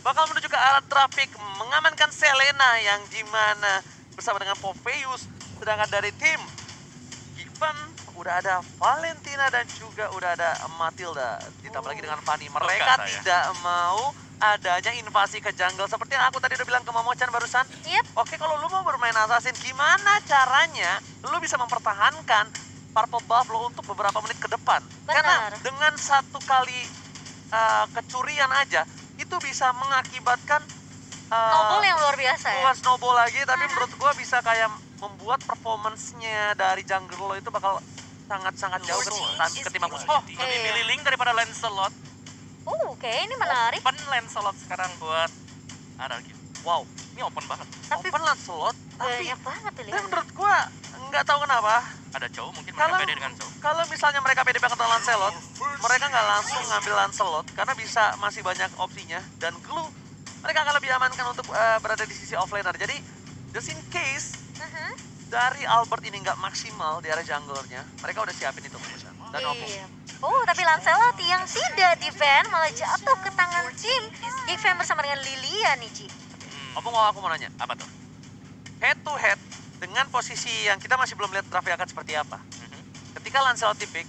bakal menuju ke arah traffic, mengamankan Selena yang dimana bersama dengan Popeyus. Sedangkan dari tim Geekfam udah ada Valentina dan juga udah ada Matilda. Ditambah lagi dengan Fanny. Mereka tidak mau adanya invasi ke jungle. Seperti yang aku tadi udah bilang ke Momochan barusan. Oke, kalau lu mau bermain assassin, gimana caranya lu bisa mempertahankan Purple Buff lo untuk beberapa menit ke depan? Karena dengan satu kali kecurian aja, itu bisa mengakibatkan snowball yang luar biasa ya? Bukan snowball lagi, tapi menurut gua bisa kayak membuat performance-nya dari jungle lo itu bakal sangat-sangat jauh ketimbang musuh. Oh, lebih milih Link daripada Lancelot. Oke, ini menarik. Open Lancelot sekarang buat RRQ. Wow, ini open banget. Tapi open Lancelot, tapi banyak banget tapi pilihan. menurut gua nggak tahu kenapa. Ada Chow, mungkin mereka pede dengan Chow. Kalau misalnya mereka pede banget dengan Lancelot, mereka nggak langsung ngambil Lancelot karena bisa masih banyak opsinya. Dan Glue, mereka akan lebih amankan untuk berada di sisi offlaner. Jadi, just in case dari Albert ini nggak maksimal di area junglernya, mereka udah siapin itu dan Oh, tapi Lancelot yang tidak defend malah jatuh ke tangan tim Geekfam bersama dengan Lilia nih, Ji. Aku mau nanya, Apa tuh? head to head dengan posisi yang kita masih belum lihat draft akan seperti apa. Ketika Lancelot di-pick,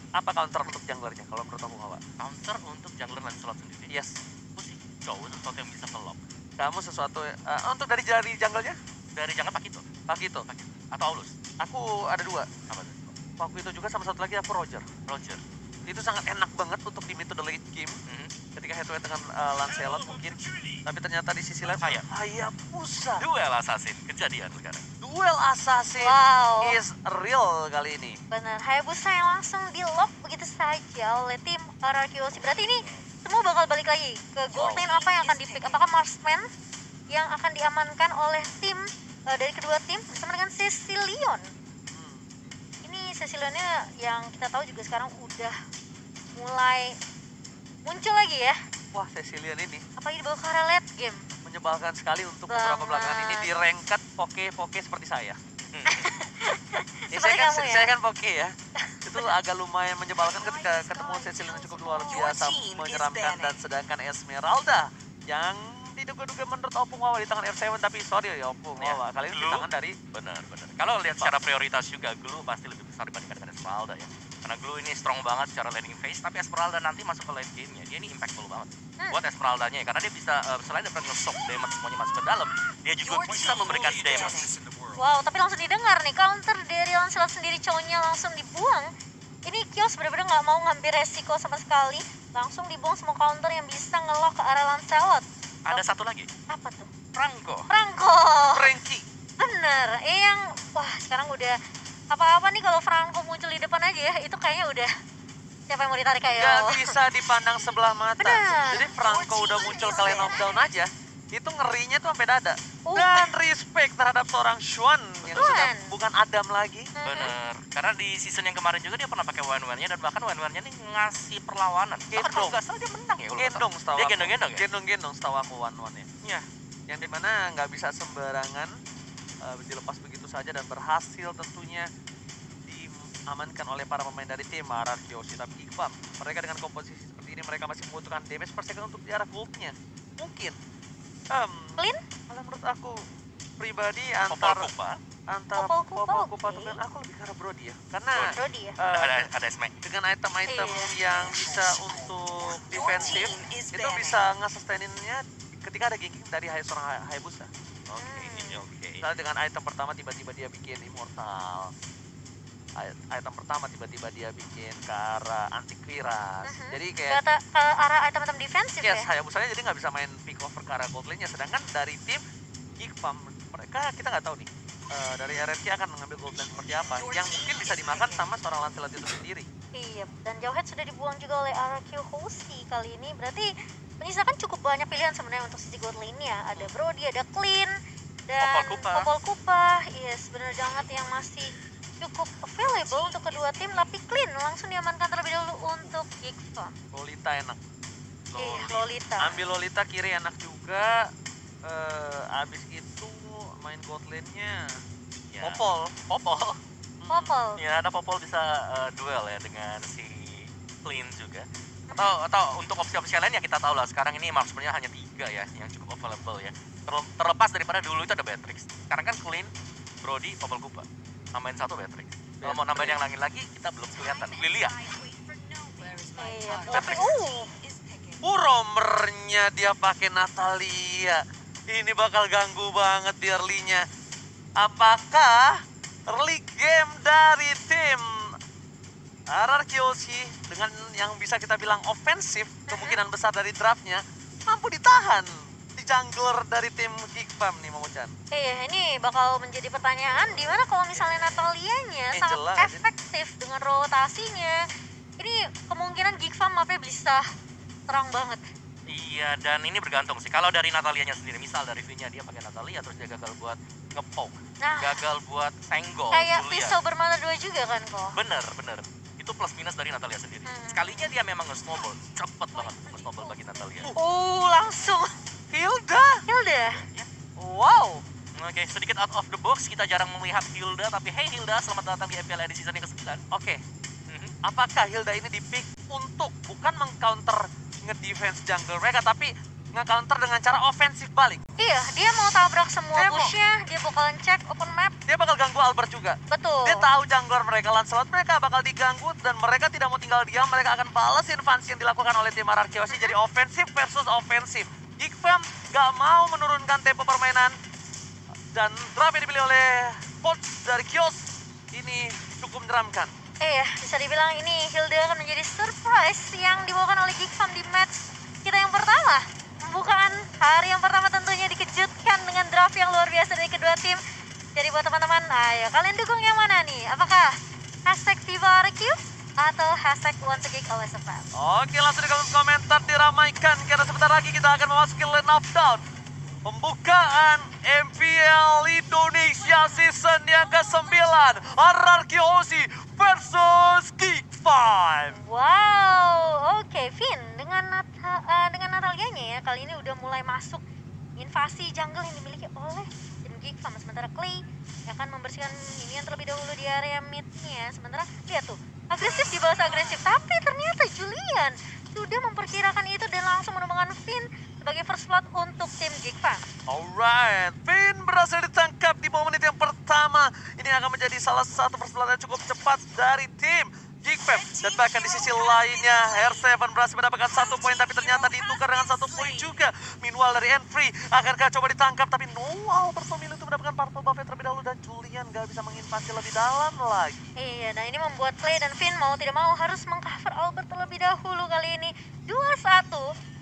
apa counter untuk junglernya kalau menurut kamu, Hawa? Counter untuk jungler Lancelot sendiri? Yes. Aku sih Chow, sesuatu yang bisa ke-lock. Kamu sesuatu, untuk dari jungle-nya? Dari jungler Pakito. Pakito. Atau Aulus? Aku ada dua. Apa tuh? Pakito juga sama satu lagi aku Roger. Itu sangat enak banget untuk di mid to the late game. Ketika head to head dengan Lancelot mungkin. Tapi ternyata di sisi lain Hayabusa. Duel assassin kejadian sekarang. Duel assassin is real kali ini. Benar, Hayabusa yang langsung di lock begitu saja oleh tim RRQOC. Berarti ini semua bakal balik lagi ke gold lane. Apa yang akan di-pick? Apakah Marksman yang akan diamankan oleh tim dari kedua tim bersama dengan Cecilion? Ini Cecilionnya yang kita tahu juga sekarang udah mulai muncul lagi ya. Wah, Cecilion ini apalagi dibawa ke arah late game. Menyebalkan sekali untuk beberapa belakangan ini di ranked poke seperti saya. Saya kan poke ya. Itu agak lumayan menyebalkan ketika ketemu Cecilion yang cukup luar biasa menyeramkan, dan sedangkan Esmeralda yang diduga-duga menurut Opung Wawa di tangan R7, tapi sorry ya Opung Wawa, kali ini di tangan dari benar. Kalau lihat secara prioritas juga Glue pasti lebih besar dibandingkan dengan Esmeralda ya. Karena Glue ini strong banget secara laning phase, tapi Esmeralda nanti masuk ke late game-nya, dia ini impactful banget buat Esmeraldanya ya, karena dia bisa selain dapat nge-shock damage semuanya masuk ke dalam, dia juga bisa memberikan damage. Wow, tapi langsung didengar nih counter dari Lancelot sendiri, cowoknya langsung dibuang. Ini Kios benar-benar nggak mau ngambil resiko sama sekali, langsung dibuang semua counter yang bisa nge-lock ke arah Lancelot. Ada satu lagi. Apa tuh? Franco. Franky. Bener, yang wah sekarang udah apa-apa nih kalau Franco muncul di depan aja ya, itu kayaknya udah siapa yang mau ditarik kayak Gak bisa dipandang sebelah mata. Bener. Jadi Franco udah muncul ke lane of down aja, itu ngerinya tuh sampai dada. Dan respect terhadap seorang Xuan yang sudah bukan Adam lagi. Bener, karena di season yang kemarin juga dia pernah pakai one-one-nya, dan bahkan one-one-nya nih ngasih perlawanan. Bahkan kalau nggak salah dia menang ya. Gendong setahu dia aku. gendong-gendong ya? Gendong-gendong setahu aku one-one-nya. Iya. Yang dimana nggak bisa sembarangan dilepas begitu saja, dan berhasil tentunya diamankan oleh para pemain dari tim RRQOC. Tapi Geekfam, mereka dengan komposisi seperti ini, mereka masih membutuhkan damage per second untuk di arah goldnya. Mungkin Clean? kalau menurut aku pribadi Popol Kupa dengan aku lebih ke arah Brody ya. Karena Brody ya? Ada smack. dengan item-item yang bisa untuk defensif, itu bisa nge-sustaininnya ketika ada ganking dari seorang Hayabusa. Oke. Misalnya dengan item pertama tiba-tiba dia bikin immortal, item pertama tiba-tiba dia bikin ke arah antivirus. Jadi kayak ke arah item-item defensif ya? Hayabusanya jadi nggak bisa main pick over ke arah gold lane-nya. Sedangkan dari tim Geekfam, mereka kita nggak tahu nih dari RRQ akan mengambil gold lane seperti apa, yang mungkin bisa dimakan sama seorang Lancelot itu sendiri. Iya, dan Jauhead sudah dibuang juga oleh RRQOC kali ini. Berarti menyisakan cukup banyak pilihan sebenarnya untuk sisi gold lane-nya. Ada Brody, ada Clean, dan Popol Kupa. Yes, bener banget yang masih cukup available untuk kedua tim. Tapi Clean langsung diamankan terlebih dahulu untuk Geekfam. Lolita enak. Lolita. Ambil Lolita kiri enak juga. Abis itu main gold lane-nya Ya. Popol. Popol. Ya, ada Popol bisa duel ya dengan si Clean juga. Atau untuk opsi-opsi lain ya kita tahu lah sekarang ini marksman-nya hanya 3 ya yang cukup available ya. Terlepas daripada dulu itu ada Beatrix. Sekarang kan Clean, Brody, Popol Kupa. Nambahin 1 Beatrix. Kalau mau nambahin yang lain lagi kita belum kelihatan. Lilia. Iya, tapi Beatrix. Romernya dia pakai Natalia. Ini bakal ganggu banget di early-nya. Apakah early game dari tim RRQC dengan yang bisa kita bilang ofensif, kemungkinan besar dari draftnya, mampu ditahan di jungler dari tim Geekfam nih, Momo-chan? iya, ini bakal menjadi pertanyaan di mana kalau misalnya Natalianya sangat jelas. efektif dengan rotasinya. Ini kemungkinan Geekfam mapnya bisa terang banget. Iya, dan ini bergantung sih. Kalau dari Natalianya sendiri, misal dari V-nya dia pakai Natalia terus dia gagal buat ngepoke, Nah, gagal buat senggol, kayak Julia. pisau bermata dua juga kan kok. Bener. Itu plus minus dari Natalia sendiri. Sekalinya dia memang nge-snowball, cepet banget nge-snowball bagi Natalia. Langsung Hilda! Hilda. Wow! Oke, sedikit out of the box, kita jarang melihat Hilda, tapi hey Hilda, selamat datang di MPL edisi season yang ke-9. Oke, apakah Hilda ini dipick untuk bukan meng-counter nge-defense jungle mereka, tapi nge-counter dengan cara ofensif balik? Iya, dia mau tabrak semua Dia mau- bushnya, dia bakalan cek open map. Dia bakal ganggu Albert juga. Betul. Dia tahu jungler mereka, Lancelot mereka bakal diganggu dan mereka tidak mau tinggal diam. Mereka akan balas invasi yang dilakukan oleh tim RRQC. Jadi ofensif versus ofensif. Geekfam gak mau menurunkan tempo permainan. Dan draft yang dipilih oleh coach dari Kios ini cukup menyeramkan. Iya, bisa dibilang ini Hilda akan menjadi surprise yang dibawakan oleh Geekfam di match kita yang pertama. Pembukaan hari yang pertama tentunya dikejutkan dengan draft yang luar biasa dari kedua tim. Jadi buat teman-teman, ayo kalian dukung yang mana nih? Apakah hashtag Viva RQ atau hashtag Once a Geek Always a Fan? Oke, langsung di kolom komentar diramaikan karena sebentar lagi kita akan memasuki lane of down. Pembukaan MPL Indonesia season yang ke-9, RRQC versus Geekfam. Wow, oke Vin, dengan Natalianya ya kali ini udah mulai masuk invasi jungle yang dimiliki oleh tim Geekfam. Sementara Clay akan membersihkan ini yang terlebih dahulu di area mid-nya. Sementara lihat tuh, agresif dibalas agresif, tapi ternyata Julian sudah memperkirakan itu dan langsung menemukan Finn sebagai first blood untuk tim Geekfam. Alright, Finn berhasil ditangkap di bawah menit yang pertama. Ini akan menjadi salah satu first blood yang cukup cepat dari tim Geekfam. Dan bahkan di sisi lainnya, R7 berhasil mendapatkan 1 poin, tapi ternyata ditukar dengan 1 poin juga. Meanwhile dari Enfree, akankah coba ditangkap, tapi Noah berpemilih untuk mendapatkan purple buff terlebih dahulu. Dan Julian gak bisa menginvasi lebih dalam lagi. Iya, nah ini membuat Clay dan Finn mau tidak mau harus mengcover Albert terlebih dahulu kali ini. 2-1.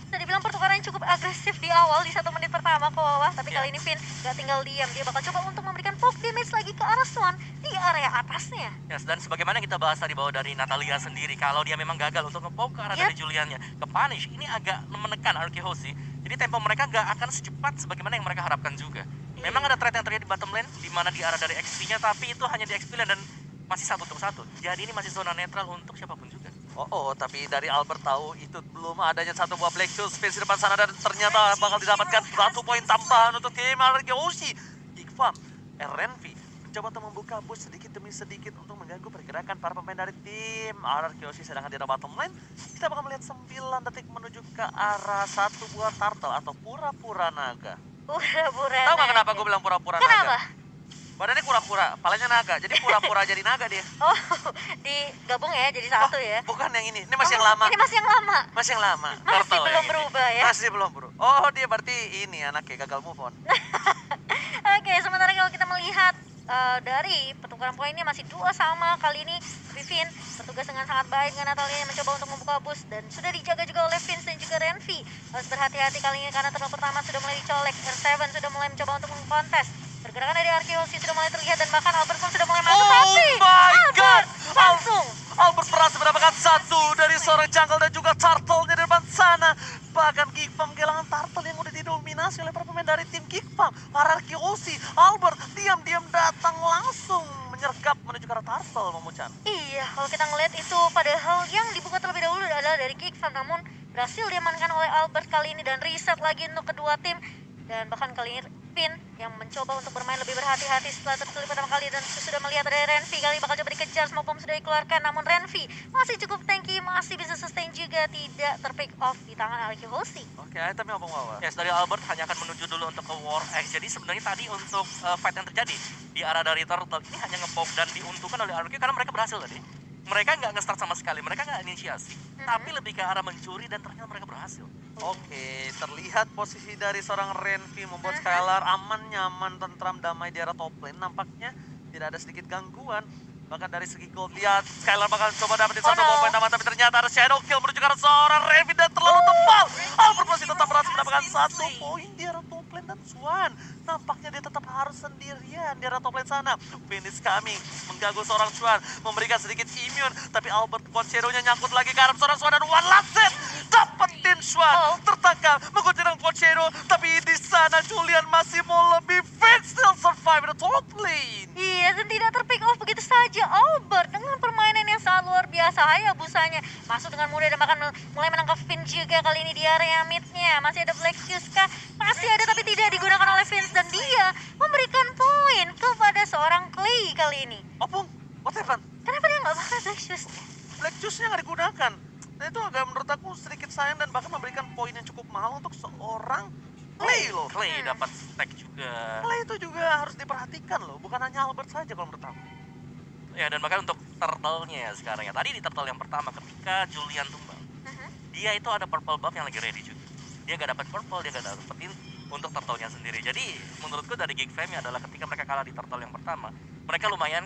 Bisa dibilang pertukaran yang cukup agresif di awal di 1 menit pertama ke bawah. Tapi kali ini Finn gak tinggal diam. Dia bakal coba untuk memberikan poke damage lagi ke arah Swan di area atasnya. Yes, dan sebagaimana kita bahas tadi bahwa dari Natalia sendiri, kalau dia memang gagal untuk nge-poke ke arah dari Juliannya, ke punish, ini agak menekan RRQC. Jadi tempo mereka gak akan secepat sebagaimana yang mereka harapkan juga. Memang ada trade yang terjadi di bottom lane, di mana di arah dari XP-nya, tapi itu hanya di XP lane dan masih 1 untuk 1. Jadi ini masih zona netral untuk siapapun juga. Tapi dari Albert tahu itu belum adanya satu buah Black Shield space di depan sana dan ternyata bakal didapatkan 1 poin tambahan untuk tim RRQC. Geekfam, RNV mencoba untuk membuka push sedikit demi sedikit untuk mengganggu pergerakan para pemain dari tim RRQC. Sedangkan di bottom lane, kita bakal melihat 9 detik menuju ke arah 1 buah turtle atau pura-pura naga. Pura-pura Tahu nggak naga. kenapa gue bilang pura-pura naga? Kenapa? Badannya kura-kura, palanya naga, jadi pura-pura jadi naga dia. Oh, digabung ya jadi satu ya. Bukan yang ini masih yang lama. Ini masih yang lama. Masih yang lama. Masih Turtle belum yang ini. berubah ya. Masih belum bro. Oh dia berarti ini anaknya gagal move on. Oke, sementara kalau kita melihat dari pertukaran poinnya masih 2 sama. Kali ini Vivin bertugas dengan sangat baik dengan Natalia yang mencoba untuk membuka bus. Dan sudah dijaga juga oleh Vince dan juga Renvi. Harus berhati-hati kali ini karena turtle pertama sudah mulai dicolek. R7 sudah mulai mencoba untuk mengkontes. Pergerakan dari RRQC sudah mulai terlihat dan bahkan Albert pun sudah mulai masuk. Oh Tapi my god! langsung Albert berhasil mendapatkan 1 dari seorang jungle dan juga turtle-nya di depan sana. Bahkan Geekfam kehilangan turtle yang udah didominasi oleh para pemain dari tim Geekfam. RRQC, Albert diam-diam datang langsung menyergap menuju ke arah turtle, Momo-chan. Iya, kalau kita ngeliat itu padahal yang dibuka terlebih dahulu adalah dari Geekfam, namun berhasil diamankan oleh Albert kali ini dan reset lagi untuk kedua tim. Dan bahkan kali ini Finn yang mencoba untuk bermain lebih berhati-hati setelah tertulis pertama kali dan sudah melihat ada Renvi kali bakal coba dikejar, smoke bomb sudah dikeluarkan, namun Renvi masih cukup tanky, masih bisa sustain juga, tidak terpick off di tangan Arky Hoshi. Oke, itemnya apa Wawa? Yes, dari Albert hanya akan menuju dulu untuk ke War X. Jadi sebenarnya tadi untuk fight yang terjadi di arah dari Turtle ini hanya ngepoke dan diuntungkan oleh Arky karena mereka berhasil tadi. Mereka nggak nge-start sama sekali, mereka nggak inisiasi, tapi lebih ke arah mencuri dan ternyata mereka berhasil. Oke, terlihat posisi dari seorang Renvi membuat Skylar aman, nyaman, tentram, damai di arah top lane. Nampaknya tidak ada sedikit gangguan. Bahkan dari segi gold, lihat Skylar bakal coba dapetin satu poin nama, tapi ternyata ada shadow kill menuju ke arah seorang Renvi dan terlalu tebal. Albert masih tetap berhasil mendapatkan satu poin di arah top lane dan Swan. Nampaknya dia tetap harus sendirian di arah top lane sana. Finish coming, mengganggu seorang Swan, memberikan sedikit immune, tapi Albert kuat shadow-nya nyangkut lagi ke arah seorang Swan dan one last set. Dapetin Swan, tertangkap, menggunakan kuat shadow, tapi di sana Julian masih mau lebih fit, still survive the top lane. Iya, dan tidak terpick off begitu saja Albert dengan permainan yang sangat luar biasa. Hayabusanya masuk dengan mudah dan bahkan mulai menangkap Finn juga kali ini di area mid-nya. Masih ada Black Shoes kah? Masih ada tapi tidak digunakan oleh Vince dan dia memberikan poin kepada seorang Clay kali ini. Opung, what happened? Kenapa dia nggak pakai Black Shoes? Black Juice-nya nggak digunakan. Dan itu agak menurut aku sedikit sayang dan bahkan memberikan poin yang cukup mahal untuk seorang Clay loh. Clay dapat stack juga. Clay itu juga harus diperhatikan loh, bukan hanya Albert saja kalau menurut aku. Ya, dan bahkan untuk turtle-nya ya sekarang ya. Tadi di turtle yang pertama ketika Julian tumbang, dia itu ada purple buff yang lagi ready juga. Dia gak dapat purple, dia gak dapetin untuk turtle-nya sendiri. Jadi menurutku dari Geek Fam adalah ketika mereka kalah di turtle yang pertama, mereka lumayan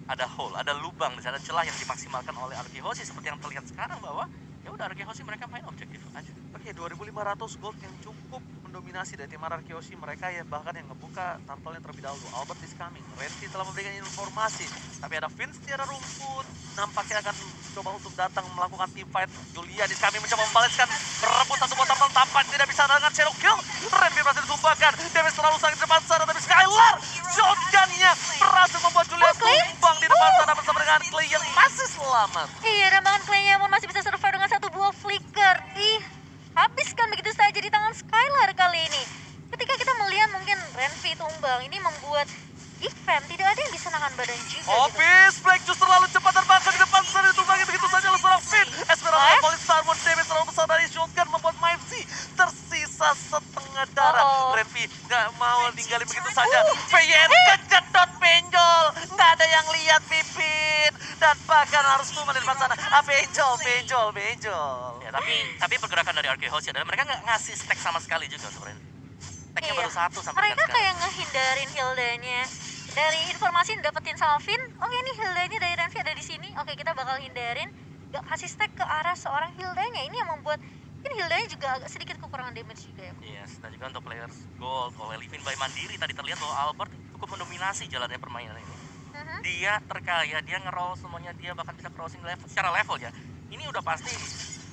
ada hole, ada lubang, di sana celah yang dimaksimalkan oleh Arky Hoshi seperti yang terlihat sekarang bahwa ya udah Arky Hoshi mereka main objektif aja. Oke, 2.500 gold yang cukup mendominasi dari tim Arky Hoshi. Mereka ya bahkan yang ngebuka turtle-nya terlebih dahulu. Albert is coming, Renvi telah memberikan informasi, tapi ada Vince di arah rumput, nampaknya akan coba untuk datang melakukan team fight. Julia di kami mencoba membalaskan, berebut satu buah turtle, tampak tidak bisa dengan shadow kill. Renvi berhasil ditumbangkan, damage terlalu sakit di depan sana, tapi Skylar shotgun-nya berhasil membuat Julia tumbang di depan sana bersama dengan Clay yang masih selamat. Iya, dan bahkan Clay-nya pun masih bisa survive dengan satu buah flicker. Habiskan begitu saja di tangan Skylar kali ini. Ketika kita melihat mungkin Renvi tumbang, ini membuat Geek Fam tidak ada yang bisa nahan badan juga. Obis, Black Juice terlalu cepat dan bahkan di depan sana ditumbangi begitu saja oleh seorang Finn. Esmeralda Police Starboard damage terlalu besar dari shotgun membuat Mimsy tersisa setengah darah. Renvi nggak mau ninggalin begitu saja. VN kejedot benjol, nggak ada yang lihat Pipin dan bahkan harus tumbang di depan sana. Benjol. Ya, tapi pergerakan dari Arky Hoshi adalah mereka nggak ngasih stack sama sekali juga sebenarnya. Stacknya baru satu sampai mereka dengan sekarang. kayak ngehindarin Hilda-nya. Dari informasi yang dapetin sama Finn, oke nih Hilda-nya dari Renvi ada di sini. Oke, kita bakal hindarin, gak kasih stack ke arah seorang Hilda-nya. Ini yang membuat mungkin Hilda-nya juga agak sedikit kekurangan damage juga ya. Yes, dan juga untuk players gold oleh Livin by Mandiri tadi terlihat bahwa Albert cukup mendominasi jalannya permainan ini. Dia terkaya, dia nge-roll semuanya, dia bahkan bisa crossing level secara level ya. Ini udah pasti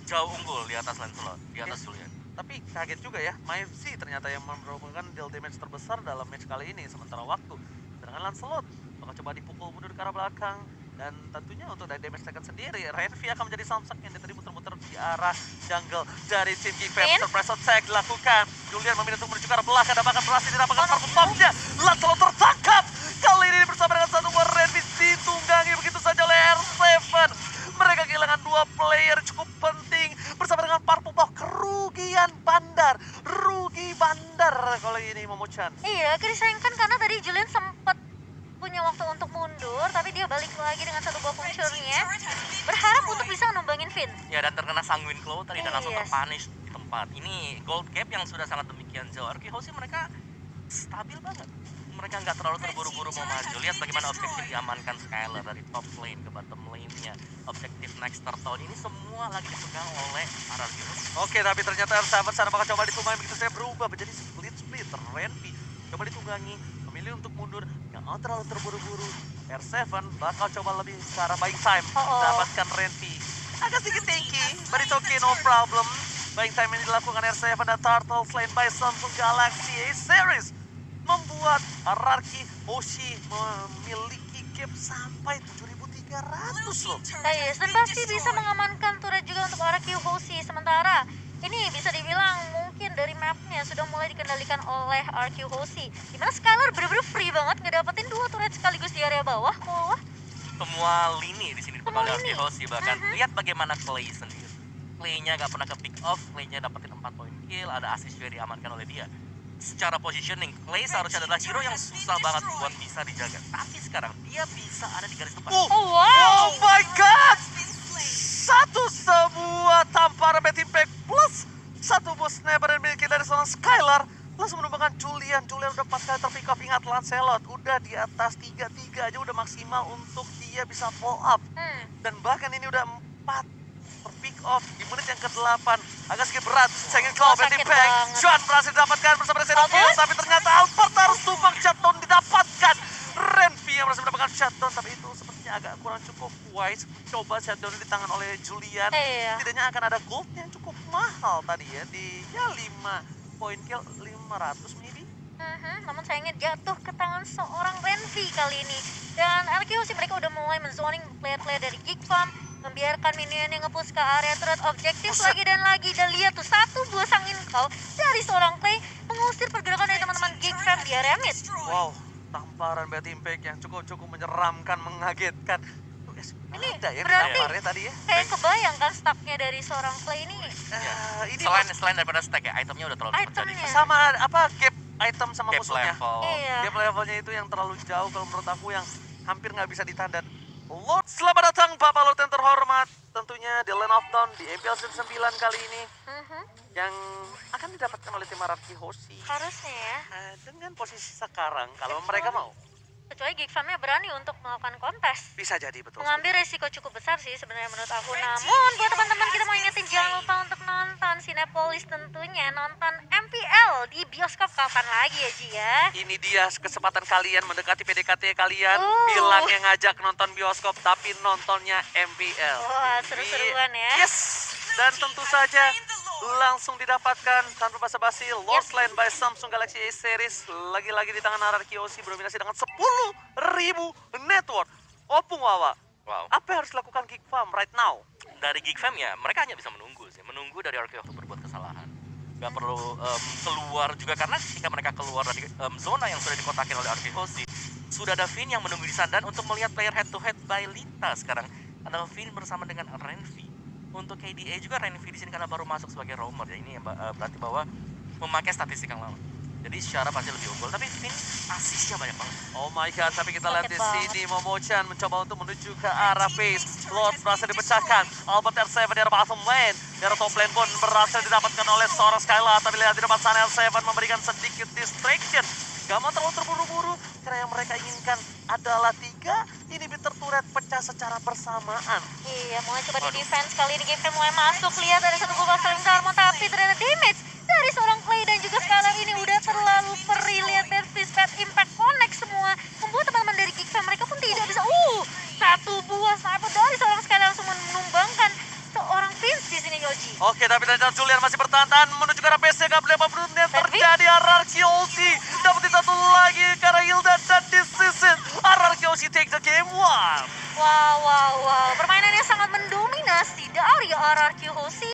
jauh unggul di atas Lancelot, di atas Julian. Tapi kaget juga ya, Mimsy ternyata yang merupakan deal damage terbesar dalam match kali ini sementara waktu. Sedangkan Lancelot bakal coba dipukul mundur ke arah belakang. Dan tentunya untuk dari damage second sendiri, Renvi akan menjadi samsak yang tadi muter-muter di arah jungle dari tim Geek Fam. Surprise attack dilakukan. Julian memilih untuk menuju ke arah belakang dan bahkan berhasil didapatkan purple bomb-nya. Lancelot tertangkap. Kali ini bersama dengan satu buah Renvi ditunggangi begitu saja oleh R7. Mereka kehilangan dua player cukup penting bersama dengan purple bomb. Kerugian bandar. Rugi bandar kalau ini Momo-chan. Iya, disayangkan karena tadi Julian sempat punya waktu untuk mundur, tapi dia balik lagi dengan satu buah puncturnya, berharap untuk bisa numbangin Finn. Ya, dan terkena sanguine claw tadi dan langsung Yes. terpunish di tempat. Ini gold gap yang sudah sangat demikian jauh. Arky Hoshi mereka stabil banget. Mereka nggak terlalu terburu-buru mau maju. Lihat bagaimana objektif diamankan Skylar dari top lane ke bottom lane-nya. Objektif next turtle ini semua lagi dipegang oleh Arky Hoshi. Oke, tapi ternyata R7 sana bakal coba ditunggangi begitu saya berubah menjadi split. Renvi coba ditunggangi, memilih untuk mundur, nggak mau terlalu terburu-buru. R7 bakal coba lebih ke arah buying time, dapatkan Renvi. Agak sedikit tanky, but it's okay, no problem. Buying time ini dilakukan R7 dan Turtle slain by Samsung Galaxy A Series. Membuat Arky Hoshi memiliki gap sampai 7.300 loh. Yes, dan pasti bisa mengamankan turret juga untuk Arky Hoshi. Sementara ini bisa dibilang mungkin sebagian dari mapnya sudah mulai dikendalikan oleh RQ Hoshi. Dimana Skylar bener-bener free banget ngedapetin 2 turret sekaligus di area bawah. Semua lini di sini Semua dipegang oleh lini. Hoshi, bahkan lihat bagaimana Clay sendiri. Clay-nya gak pernah ke pick off, Clay-nya dapetin 4 poin kill, ada assist juga diamankan oleh dia. Secara positioning, Clay seharusnya adalah hero yang susah banget buat bisa dijaga. Tapi sekarang dia bisa ada di garis depan. Oh wow. Oh my god! Satu sebuah tamparan Bad Impact plus satu buah sniper yang dimiliki dari seorang Skylar langsung menumbangkan Julian. Julian udah 4 kali terpick off, ingat Lancelot udah di atas 3-3 aja udah maksimal untuk dia bisa follow up. Dan bahkan ini udah 4 terpick off di menit yang ke-8. Agak sedikit berat, sayangin kalau Bad sakit Impact. banget. Juan berhasil didapatkan bersama Resident Albert? Kill, tapi ternyata Albert harus tumbang, shutdown didapatkan. Renvi yang berhasil mendapatkan shutdown, tapi itu sepertinya agak kurang cukup wise. Coba shutdown di tangan oleh Julian. Iya. Setidaknya akan ada gold yang cukup mahal tadi ya, di ya 5 poin kill 500 maybe. Namun sayangnya jatuh ke tangan seorang Renvi kali ini. Dan RQ sih mereka udah mulai menzoning player-player dari Geek Farm, membiarkan minion yang nge-push ke area turret objektif lagi dan lagi. Dan lihat tuh satu buah angin kau dari seorang Clay mengusir pergerakan dari teman-teman Geek Farm di area mid. Wow, tamparan Bad Impact yang cukup menyeramkan, mengagetkan. Ini ada ya berarti tamparnya tadi ya. kayak kebayang kan stucknya dari seorang Clay ini. Ini Selain daripada stack ya, itemnya udah terlalu cepat jadi. Itemnya. sama apa gap item sama Gap musuhnya. level. Iya. Gap levelnya itu yang terlalu jauh kalau menurut aku, yang hampir nggak bisa ditandai. Lord, selamat datang Bapak Lord yang terhormat. Tentunya di Land of Dawn di MPL Season 9 kali ini yang akan didapatkan oleh tim Araki Hoshi. Harusnya ya. Dengan posisi sekarang kalau mereka mau. Kecuali Geek Farm-nya berani untuk melakukan kontes. Bisa jadi betul. Mengambil resiko cukup besar sih sebenarnya menurut aku. Namun buat teman-teman kita mau ingetin jangan lupa untuk nonton Cinepolis tentunya, nonton MPL di bioskop kapan lagi ya Ji ya. Ini dia kesempatan kalian mendekati PDKT kalian. Oh. Bilangnya ngajak nonton bioskop tapi nontonnya MPL. Wah, seru-seruan ya. Yes. Dan tentu saja langsung didapatkan tanpa basa-basi Lord Slain by Samsung Galaxy A series lagi-lagi di tangan Araki Hoshi, berdominasi dengan 10.000 network. Opung Wawa. Wow. Apa yang harus dilakukan Geek Farm right now? Dari Geek Fam ya, mereka hanya bisa menunggu sih. Menunggu dari RQ untuk berbuat kesalahan. Gak perlu keluar juga, karena ketika mereka keluar dari zona yang sudah dikotakin oleh RQ Hoshi, sudah ada Vin yang menunggu di sana. Dan untuk melihat player head to head by Lita sekarang adalah Vin bersama dengan Renvi. Untuk KDA juga Renvi di sini karena baru masuk sebagai roamer ya, ini berarti bahwa memakai statistik yang lama. Jadi secara pasti lebih unggul, tapi Vin asisnya banyak banget. Oh my god, tapi kita lihat di Sakit sini Momochan mencoba untuk menuju ke arah base. Lord berhasil dipecahkan. Albert R7 di arah bottom lane. Di arah top lane pun berhasil didapatkan oleh seorang Skylar. Tapi lihat di depan sana R7 memberikan sedikit distraction. Gak mau terlalu terburu-buru, karena yang mereka inginkan adalah 3 inhibitor turret pecah secara bersamaan. Iya, mulai coba di defense kali ini Geek Farm mulai masuk. Lihat ada satu gol saling Karmo, tapi ternyata damage dari seorang Clay dan juga Skylar ini udah terlalu perih. Lihat Fist Bad Impact connect semua, membuat teman-teman dari Geek Farm mereka pun tidak bisa. Satu buah sniper dari seorang Skylar langsung menumbangkan seorang Vince di sini Yoji. Oke, tapi ternyata Julian masih bertahan menuju ke arah base. Gak boleh yang terjadi. Araki Hoshi dapetin satu lagi karena Hilda, dan this is it. Araki Hoshi take the game one. Wow. Permainannya sangat mendominasi dari RRQ Hoshi.